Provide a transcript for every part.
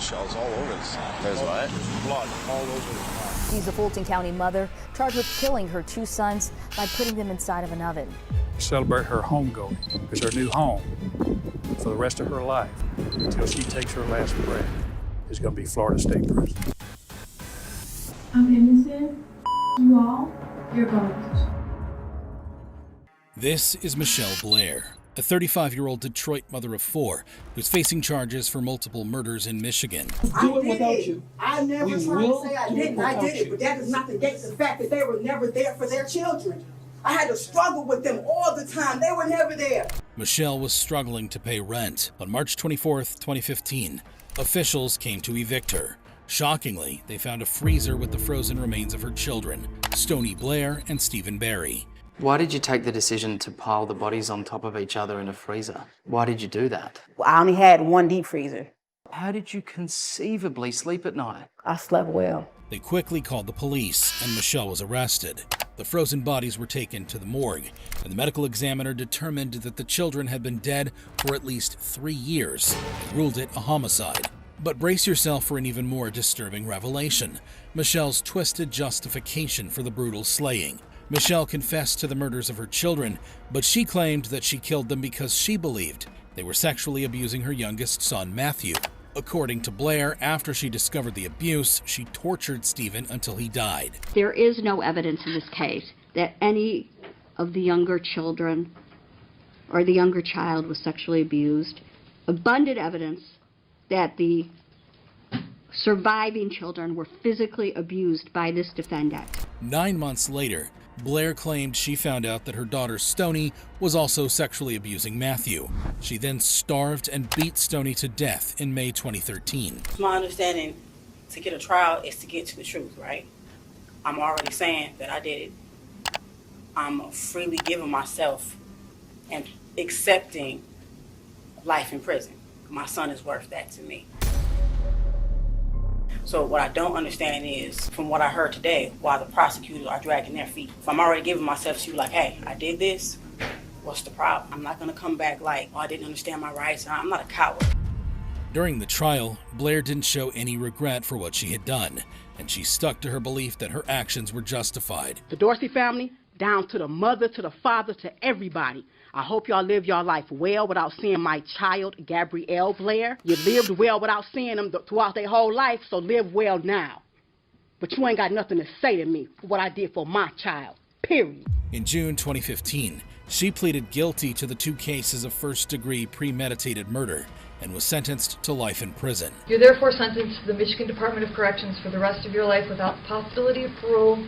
shells all over the side. There's what? Blood all over the side. She's a Fulton County mother charged with killing her 2 sons by putting them inside of an oven. Celebrate her homegoing. It's her new home for the rest of her life until she takes her last breath. It's going to be Florida State Prison. I'm innocent. You all, you're ghosts. This is Michelle Blair, a 35-year-old Detroit mother of 4 who's facing charges for multiple murders in Michigan. Do it without you. I never tried to say I didn't. I did it, but that does not negate the fact that they were never there for their children. I had to struggle with them all the time. They were never there. Michelle was struggling to pay rent. On March 24, 2015, officials came to evict her. Shockingly, they found a freezer with the frozen remains of her children, Stoney Blair and Stephen Barry. Why did you take the decision to pile the bodies on top of each other in a freezer? Why did you do that? I only had one deep freezer. How did you conceivably sleep at night? I slept well. They quickly called the police, and Michelle was arrested. The frozen bodies were taken to the morgue, and the medical examiner determined that the children had been dead for at least 3 years and ruled it a homicide. But brace yourself for an even more disturbing revelation: Michelle's twisted justification for the brutal slaying. Michelle confessed to the murders of her children, but she claimed that she killed them because she believed they were sexually abusing her youngest son, Matthew. According to Blair, after she discovered the abuse, she tortured Stephen until he died. There is no evidence in this case that any of the younger children or the younger child was sexually abused. Abundant evidence that the surviving children were physically abused by this defendant. 9 months later, Blair claimed she found out that her daughter Stoney was also sexually abusing Matthew. She then starved and beat Stoney to death in May 2013. My understanding to get a trial is to get to the truth, right? I'm already saying that I did it. I'm freely giving myself and accepting life in prison. My son is worth that to me. So what I don't understand is, from what I heard today, why the prosecutors are dragging their feet. If I'm already giving myself to you, like, hey, I did this, what's the problem? I'm not gonna come back like, oh, I didn't understand my rights. I'm not a coward. During the trial, Blair didn't show any regret for what she had done, and she stuck to her belief that her actions were justified. The Dorsey family, down to the mother, to the father, to everybody. I hope y'all live your life well without seeing my child, Gabrielle Blair. You lived well without seeing them throughout their whole life, so live well now. But you ain't got nothing to say to me for what I did for my child, period. In June 2015, she pleaded guilty to the 2 cases of first-degree premeditated murder and was sentenced to life in prison. You're therefore sentenced to the Michigan Department of Corrections for the rest of your life without the possibility of parole,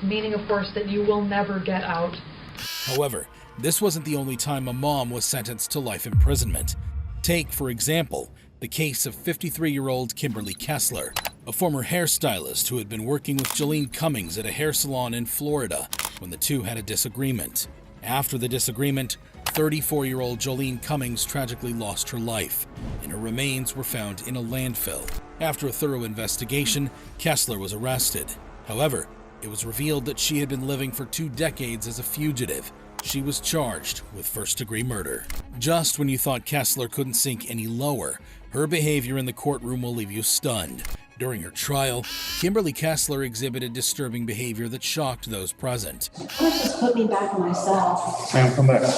meaning, of course, that you will never get out. However, this wasn't the only time a mom was sentenced to life imprisonment. Take, for example, the case of 53-year-old Kimberly Kessler, a former hairstylist who had been working with Jolene Cummings at a hair salon in Florida when the two had a disagreement. After the disagreement, 34-year-old Jolene Cummings tragically lost her life, and her remains were found in a landfill. After a thorough investigation, Kessler was arrested. However, it was revealed that she had been living for 2 decades as a fugitive. She was charged with first-degree murder. Just when you thought Kessler couldn't sink any lower, her behavior in the courtroom will leave you stunned. During her trial, Kimberly Kessler exhibited disturbing behavior that shocked those present. Let's just put me back in my cell. Sam, come back. I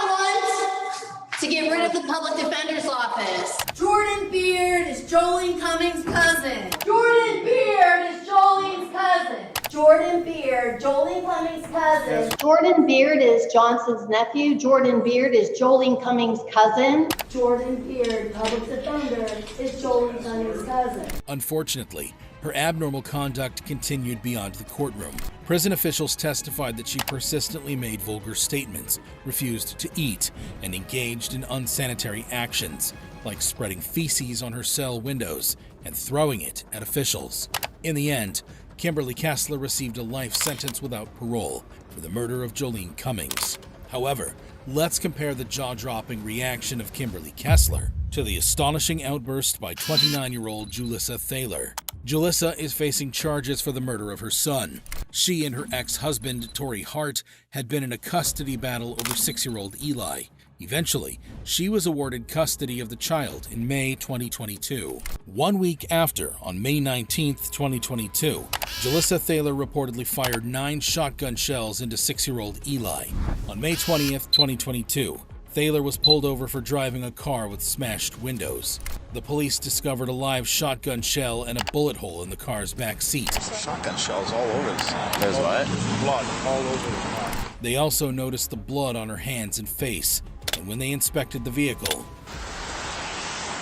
want to get rid of the public defender's office. Jordan Beard is Jolene Cummings' cousin. Jordan Beard is Jolene's cousin. Jordan Beard, Jolene Cummings' cousin. Jordan Beard is Johnson's nephew. Jordan Beard is Jolene Cummings' cousin. Jordan Beard, public defender, is Jolene Cummings' cousin. Unfortunately, her abnormal conduct continued beyond the courtroom. Prison officials testified that she persistently made vulgar statements, refused to eat, and engaged in unsanitary actions, like spreading feces on her cell windows and throwing it at officials. In the end, Kimberly Kessler received a life sentence without parole for the murder of Jolene Cummings. However, let's compare the jaw-dropping reaction of Kimberly Kessler to the astonishing outburst by 29-year-old Julissa Thaler. Julissa is facing charges for the murder of her son. She and her ex-husband, Torrey Hart, had been in a custody battle over 6-year-old Eli. Eventually, she was awarded custody of the child in May 2022. 1 week after, on May 19, 2022, Jalissa Thaler reportedly fired 9 shotgun shells into 6-year-old Eli. On May 20, 2022, Thaler was pulled over for driving a car with smashed windows. The police discovered a live shotgun shell and a bullet hole in the car's back seat. Shotgun shells all over the side. There's what? There's blood all over the car. They also noticed the blood on her hands and face, and when they inspected the vehicle,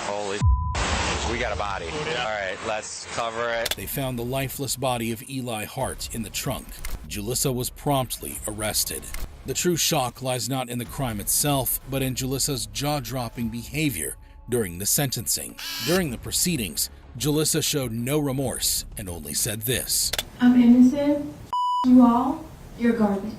holy we got a body. All right, let's cover it. They found the lifeless body of Eli Hart in the trunk. Jalissa was promptly arrested. The true shock lies not in the crime itself, but in Jalissa's jaw-dropping behavior during the sentencing. During the proceedings, Jalissa showed no remorse and only said this: "I'm innocent. You all, you're garbage."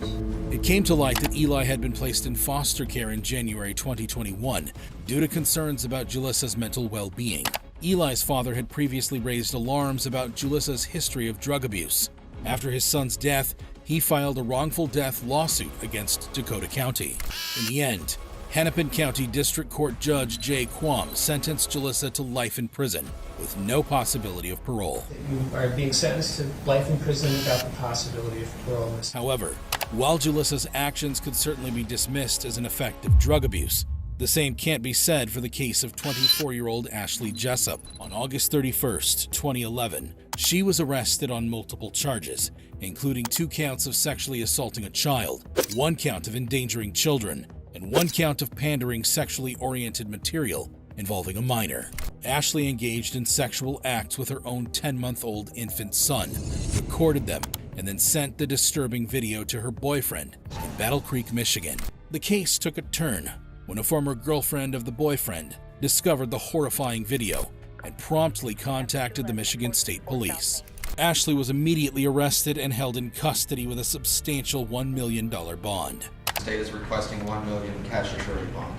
It came to light that Eli had been placed in foster care in January 2021 due to concerns about Jalissa's mental well-being. Eli's father had previously raised alarms about Jalissa's history of drug abuse. After his son's death, he filed a wrongful death lawsuit against Dakota County. In the end, Hennepin County District Court Judge Jay Quam sentenced Jalissa to life in prison with no possibility of parole. You are being sentenced to life in prison without the possibility of parole. However, while Jalissa's actions could certainly be dismissed as an effect of drug abuse, the same can't be said for the case of 24-year-old Ashley Jessup. On August 31st, 2011, she was arrested on multiple charges, including 2 counts of sexually assaulting a child, 1 count of endangering children, and 1 count of pandering sexually oriented material involving a minor. Ashley engaged in sexual acts with her own 10-month-old infant son, recorded them, and then sent the disturbing video to her boyfriend in Battle Creek, Michigan. The case took a turn when a former girlfriend of the boyfriend discovered the horrifying video and promptly contacted the Michigan State Police. Ashley was immediately arrested and held in custody with a substantial $1 million bond. The state is requesting $1 million cash and surety bond.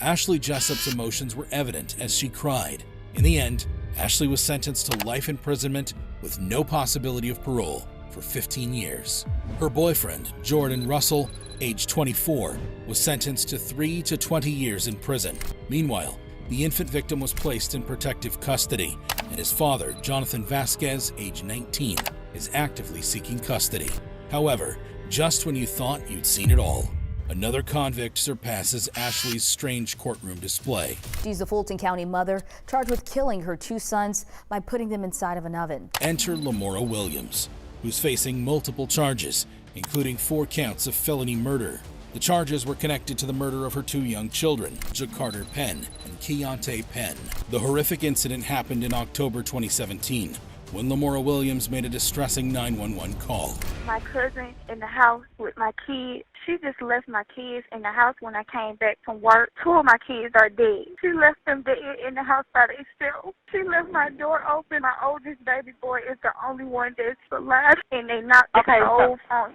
Ashley Jessup's emotions were evident as she cried. In the end, Ashley was sentenced to life imprisonment with no possibility of parole for 15 years. Her boyfriend, Jordan Russell, age 24, was sentenced to 3 to 20 years in prison. Meanwhile, the infant victim was placed in protective custody, and his father, Jonathan Vasquez, age 19, is actively seeking custody. However, just when you thought you'd seen it all, another convict surpasses Ashley's strange courtroom display. She's a Fulton County mother charged with killing her 2 sons by putting them inside of an oven. Enter Lamora Williams, who's facing multiple charges, including 4 counts of felony murder. The charges were connected to the murder of her 2 young children, Jacarter Penn and Keontae Penn. The horrific incident happened in October 2017, when Lamora Williams made a distressing 911 call. My cousin in the house with my kids, she just left my kids in the house when I came back from work. 2 of my kids are dead. She left them dead in the house by themselves. She left my door open. My oldest baby boy is the only one that's alive, and they knocked the stove on.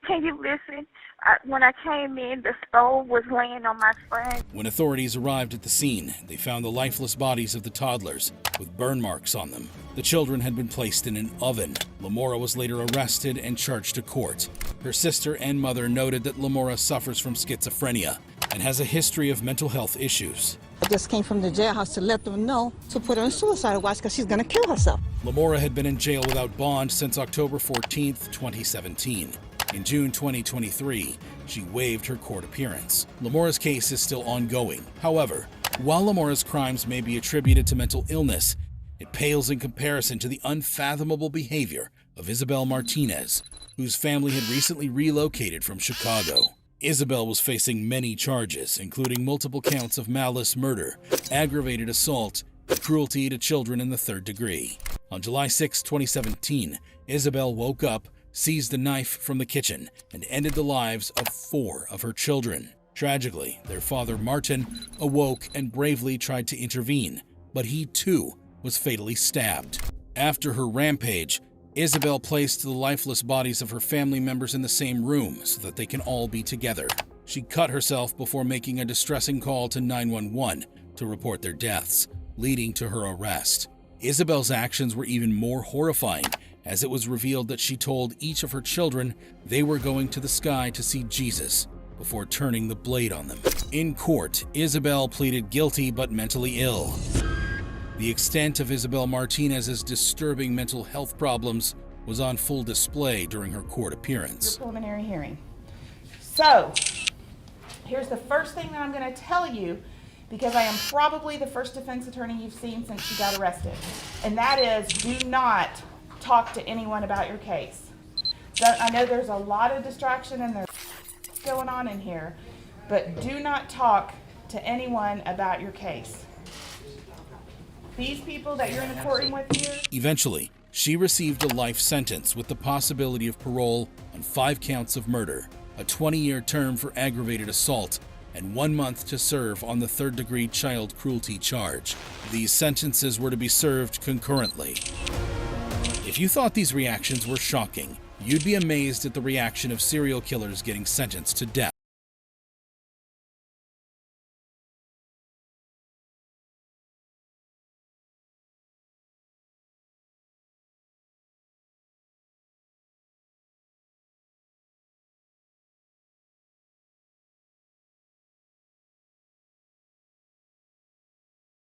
Can you listen? When I came in, the stove was laying on my friend. When authorities arrived at the scene, they found the lifeless bodies of the toddlers with burn marks on them. The children had been placed in an oven. Lamora was later arrested and charged to court. Her sister and mother noted that Lamora suffers from schizophrenia and has a history of mental health issues. I just came from the jailhouse to let them know to put her on suicide watch because she's going to kill herself. Lamora had been in jail without bond since October 14, 2017. In June 2023, she waived her court appearance. Lamora's case is still ongoing. However, while Lamora's crimes may be attributed to mental illness, it pales in comparison to the unfathomable behavior of Isabel Martinez, whose family had recently relocated from Chicago. Isabel was facing many charges, including multiple counts of malice murder, aggravated assault, and cruelty to children in the 3rd degree. On July 6, 2017, Isabel woke up, seized a knife from the kitchen, and ended the lives of 4 of her children. Tragically, their father Martin awoke and bravely tried to intervene, but he too was fatally stabbed. After her rampage, Isabel placed the lifeless bodies of her family members in the same room so that they can all be together. She cut herself before making a distressing call to 911 to report their deaths, leading to her arrest. Isabel's actions were even more horrifying as it was revealed that she told each of her children they were going to the sky to see Jesus before turning the blade on them. In court, Isabel pleaded guilty but mentally ill. The extent of Isabel Martinez's disturbing mental health problems was on full display during her court appearance. Your preliminary hearing. So, here's the first thing that I'm going to tell you, because I am probably the first defense attorney you've seen since she got arrested. And that is, do not talk to anyone about your case. I know there's a lot of distraction and there's going on in here, but do not talk to anyone about your case. These people that you're in the courtroom with here. Eventually, she received a life sentence with the possibility of parole on 5 counts of murder, a 20-year term for aggravated assault, and 1 month to serve on the third-degree child cruelty charge. These sentences were to be served concurrently. If you thought these reactions were shocking, you'd be amazed at the reaction of serial killers getting sentenced to death.